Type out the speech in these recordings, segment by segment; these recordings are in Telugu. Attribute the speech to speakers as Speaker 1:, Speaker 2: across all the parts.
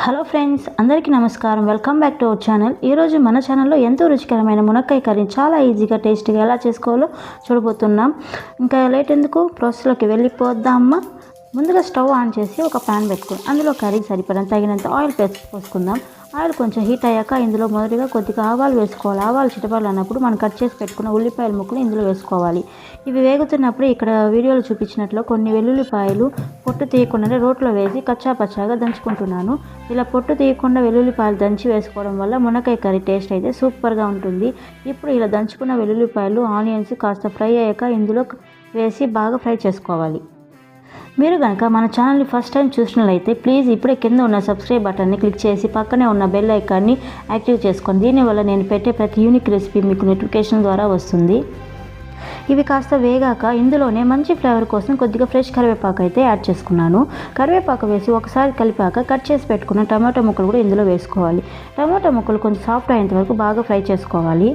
Speaker 1: హలో ఫ్రెండ్స్, అందరికీ నమస్కారం. Welcome back to our channel. ఈరోజు మన ఛానల్లో ఎంతో రుచికరమైన మునక్కాయ కర్రీ చాలా ఈజీగా టేస్టీగా ఎలా చేసుకోవాలో చూడబోతున్నాం. ఇంకా లేట్ ఎందుకు, ప్రాసెస్లోకి వెళ్ళిపోద్దామా. ముందుగా స్టవ్ ఆన్ చేసి ఒక ప్యాన్ పెట్టుకుని అందులో కర్రీకి సరిపడంత తగినంత ఆయిల్ పోసుకుందాం. ఆయిల్ కొంచెం హీట్ అయ్యాక ఇందులో మొదటిగా కొద్దిగా ఆవాలు వేసుకోవాలి. ఆవాలు చిటపట్లు అన్నప్పుడు మనం కట్ చేసి పెట్టుకున్న ఉల్లిపాయల ముక్కలు ఇందులో వేసుకోవాలి. ఇవి వేగుతున్నప్పుడు ఇక్కడ వీడియోలో చూపించినట్లు కొన్ని వెల్లుల్లిపాయలు పొట్టు తీయకుండానే రోట్లో వేసి కచ్చాపచ్చాగా దంచుకుంటున్నాను. ఇలా పొట్టు తీయకుండా వెల్లుల్లిపాయలు దంచి వేసుకోవడం వల్ల మునక్కాయ కర్రీ టేస్ట్ అయితే సూపర్గా ఉంటుంది. ఇప్పుడు ఇలా దంచుకున్న వెల్లుల్లిపాయలు ఆనియన్స్ కాస్త ఫ్రై అయ్యాక ఇందులో వేసి బాగా ఫ్రై చేసుకోవాలి. మీరు కనుక మన ఛానల్ని ఫస్ట్ టైం చూసినట్లయితే ప్లీజ్ ఇప్పుడే కింద ఉన్న సబ్స్క్రైబ్ బటన్ని క్లిక్ చేసి పక్కనే ఉన్న బెల్ ఐకాన్ని యాక్టివ్ చేసుకోండి. దీనివల్ల నేను పెట్టే ప్రతి యూనిక్ రెసిపీ మీకు నోటిఫికేషన్ ద్వారా వస్తుంది. ఇవి కాస్త వేగాక ఇందులోనే మంచి ఫ్లేవర్ కోసం కొద్దిగా ఫ్రెష్ కరివేపాకు అయితే యాడ్ చేసుకున్నాను. కరివేపాకు వేసి ఒకసారి కలిపాక కట్ చేసి పెట్టుకున్న టమాటో ముక్కలు కూడా ఇందులో వేసుకోవాలి. టమాటో ముక్కలు కొంచెం సాఫ్ట్ అయ్యేంత వరకు బాగా ఫ్రై చేసుకోవాలి.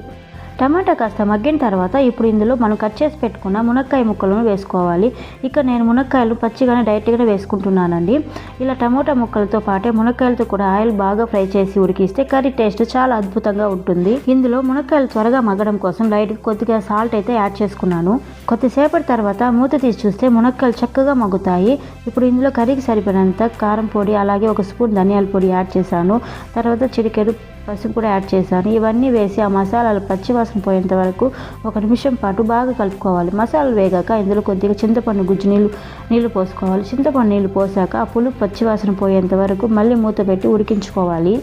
Speaker 1: టమాటా కాస్త మగ్గిన తర్వాత ఇప్పుడు ఇందులో మనం కట్ చేసి పెట్టుకున్న మునక్కాయ ముక్కలను వేసుకోవాలి. ఇక నేను మునక్కాయలు పచ్చిగానే డైరెక్ట్గానే వేసుకుంటున్నానండి. ఇలా టమాటా ముక్కలతో పాటే మునక్కాయలతో కూడా ఆయిల్ బాగా ఫ్రై చేసి ఉడికిస్తే కర్రీ టేస్ట్ చాలా అద్భుతంగా ఉంటుంది. ఇందులో మునక్కాయలు త్వరగా మగ్గడం కోసం లైట్గా కొద్దిగా సాల్ట్ అయితే యాడ్ చేసుకున్నాను. కొద్దిసేపటి తర్వాత మూత తీసి చూస్తే మునక్కాయలు చక్కగా మగ్గుతాయి. ఇప్పుడు ఇందులో కర్రీకి సరిపడినంత కారం పొడి, అలాగే ఒక స్పూన్ ధనియాల పొడి యాడ్ చేశాను. తర్వాత చిటికెడు పసుపు కూడా యాడ్ చేశాను. ఇవన్నీ వేసి ఆ మసాలాలు పచ్చివాసన పోయేంత వరకు 1 నిమిషం పాటు బాగా కలుపుకోవాలి. మసాలాలు వేగాక ఇందులో కొద్దిగా చింతపండు గుజ్జు నీళ్లు పోసుకోవాలి. చింతపండు నీళ్లు పోసాక ఆ పులుపు పచ్చివాసన పోయేంత వరకు మళ్ళీ మూత పెట్టి ఉడికించుకోవాలి.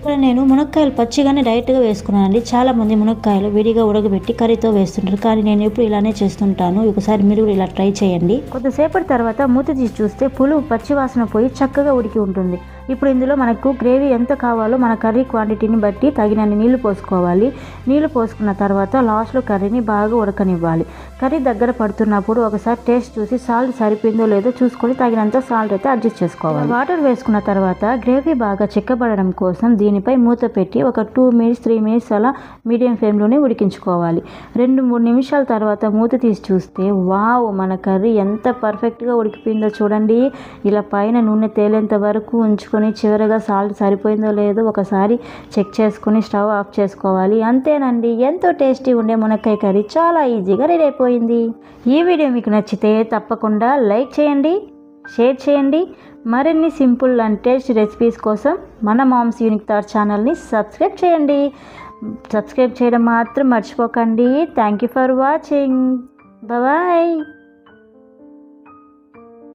Speaker 1: ఇక్కడ నేను మునక్కాయలు పచ్చిగానే డైరెక్ట్గా వేసుకున్నానండి. చాలామంది మునక్కాయలు విడిగా ఉడకబెట్టి కర్రీతో వేస్తుంటారు, కానీ నేను ఎప్పుడు ఇలానే చేస్తుంటాను. ఒకసారి మీరు కూడా ఇలా ట్రై చేయండి. కొద్దిసేపటి తర్వాత మూత తీసి చూస్తే పులుపు పచ్చివాసన పోయి చక్కగా ఉడికి ఉంటుంది. ఇప్పుడు ఇందులో మనకు గ్రేవీ ఎంత కావాలో మన కర్రీ క్వాంటిటీని బట్టి తగినన్ని నీళ్లు పోసుకోవాలి. నీళ్లు పోసుకున్న తర్వాత లాస్ట్లో కర్రీని బాగా ఉడకనివ్వాలి. కర్రీ దగ్గర పడుతున్నప్పుడు ఒకసారి టేస్ట్ చూసి సాల్ట్ సరిపోయిందో లేదో చూసుకొని తగినంత సాల్ట్ అయితే అడ్జస్ట్ చేసుకోవాలి. వాటర్ వేసుకున్న తర్వాత గ్రేవీ బాగా చిక్కబడడం కోసం దీనిపై మూత పెట్టి ఒక 2 మినిట్స్ 3 మినిట్స్ అలా మీడియం ఫ్లేమ్లోనే ఉడికించుకోవాలి. 2-3 నిమిషాల తర్వాత మూత తీసి చూస్తే వావ్, మన కర్రీ ఎంత పర్ఫెక్ట్గా ఉడికిపోయిందో చూడండి. ఇలా పైన నూనె తేలేంత వరకు ఉంచుకొని చివరగా సాల్ట్ సరిపోయిందో లేదో ఒకసారి చెక్ చేసుకుని స్టవ్ ఆఫ్ చేసుకోవాలి. అంతేనండి, ఎంతో టేస్టీ ఉండే మునక్కాయ కర్రీ చాలా ఈజీగా రెడీ అయిపోయింది. ఈ వీడియో మీకు నచ్చితే తప్పకుండా లైక్ చేయండి, షేర్ చేయండి. మరిన్ని సింపుల్ అండ్ టేస్టీ రెసిపీస్ కోసం మన మామ్స్ యూనిక్ థాట్స్ ఛానల్ని సబ్స్క్రైబ్ చేయండి. సబ్స్క్రైబ్ చేయడం మాత్రం మర్చిపోకండి. Thank you for watching. Bye.